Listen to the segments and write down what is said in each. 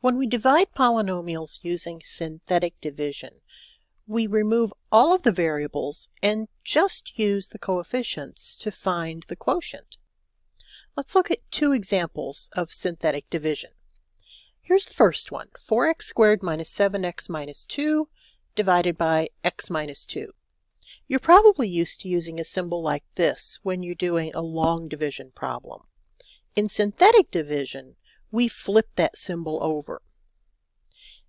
When we divide polynomials using synthetic division, we remove all of the variables and just use the coefficients to find the quotient. Let's look at two examples of synthetic division. Here's the first one, 4x squared minus 7x minus 2 divided by x minus 2. You're probably used to using a symbol like this when you're doing a long division problem. In synthetic division, we flip that symbol over.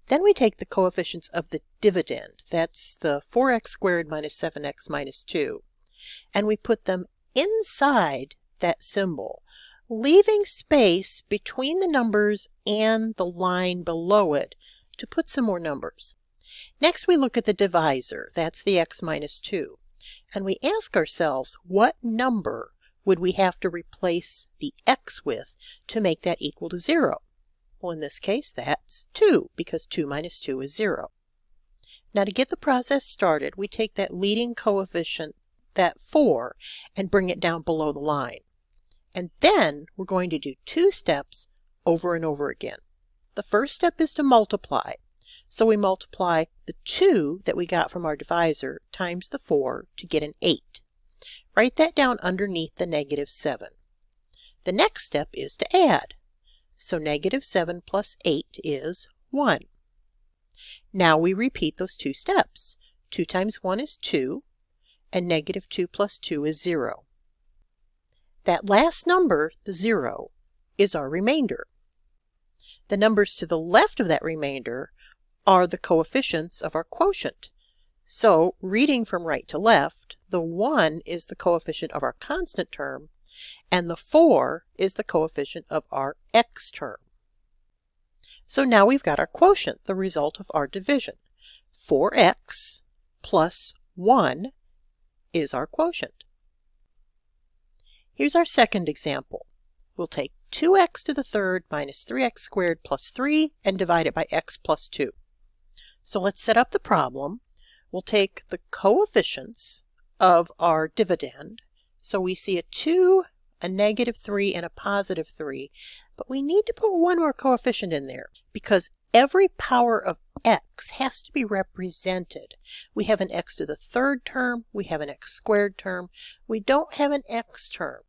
Then we take the coefficients of the dividend, that's the 4x squared minus 7x minus 2, and we put them inside that symbol, leaving space between the numbers and the line below it to put some more numbers. Next we look at the divisor, that's the x minus 2, and we ask ourselves what number would we have to replace the x with to make that equal to 0? Well, in this case, that's 2, because 2 minus 2 is 0. Now, to get the process started, we take that leading coefficient, that 4, and bring it down below the line. And then we're going to do two steps over and over again. The first step is to multiply. So we multiply the 2 that we got from our divisor times the 4 to get an 8. Write that down underneath the negative 7. The next step is to add. So negative 7 plus 8 is 1. Now we repeat those two steps. 2 times 1 is 2, and negative 2 plus 2 is 0. That last number, the 0, is our remainder. The numbers to the left of that remainder are the coefficients of our quotient. So, reading from right to left, the 1 is the coefficient of our constant term, and the 4 is the coefficient of our x term. So now we've got our quotient, the result of our division. 4x plus 1 is our quotient. Here's our second example. We'll take 2x to the third minus 3x squared plus 3 and divide it by x plus 2. So let's set up the problem. We'll take the coefficients of our dividend. So we see a 2, a negative 3, and a positive 3. But we need to put one more coefficient in there because every power of x has to be represented. We have an x to the third term, we have an x squared term, we don't have an x term.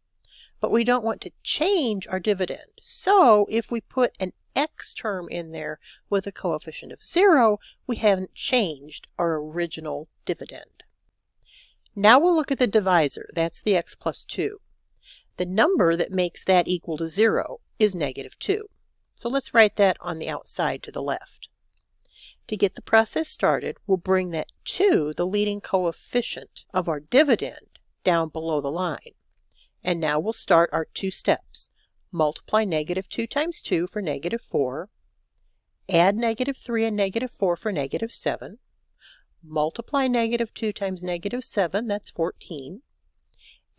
But we don't want to change our dividend. So if we put an x term in there with a coefficient of 0, we haven't changed our original dividend. Now we'll look at the divisor, that's the x plus 2. The number that makes that equal to 0 is negative 2. So let's write that on the outside to the left. To get the process started, we'll bring that 2, the leading coefficient of our dividend, down below the line. And now we'll start our two steps. Multiply negative 2 times 2 for negative 4. Add negative 3 and negative 4 for negative 7. Multiply negative 2 times negative 7, that's 14.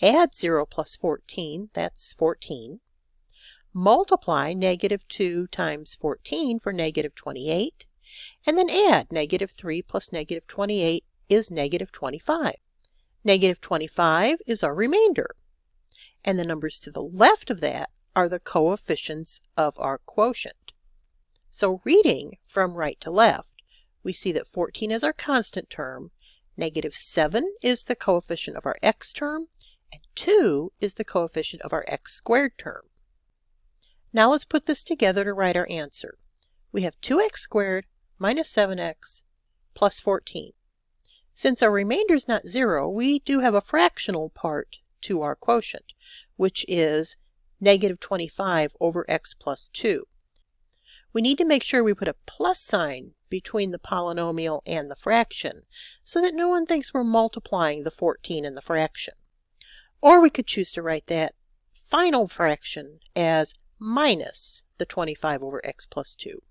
Add 0 plus 14, that's 14. Multiply negative 2 times 14 for negative 28. And then add negative 3 plus negative 28 is negative 25. Negative 25 is our remainder. And the numbers to the left of that are the coefficients of our quotient. So reading from right to left, we see that 14 is our constant term, negative 7 is the coefficient of our x term, and 2 is the coefficient of our x squared term. Now let's put this together to write our answer. We have 2x squared minus 7x plus 14. Since our remainder is not 0, we do have a fractional part to our quotient, which is negative 25 over x plus 2. We need to make sure we put a plus sign between the polynomial and the fraction so that no one thinks we're multiplying the 14 and the fraction. Or we could choose to write that final fraction as minus the 25 over x plus 2.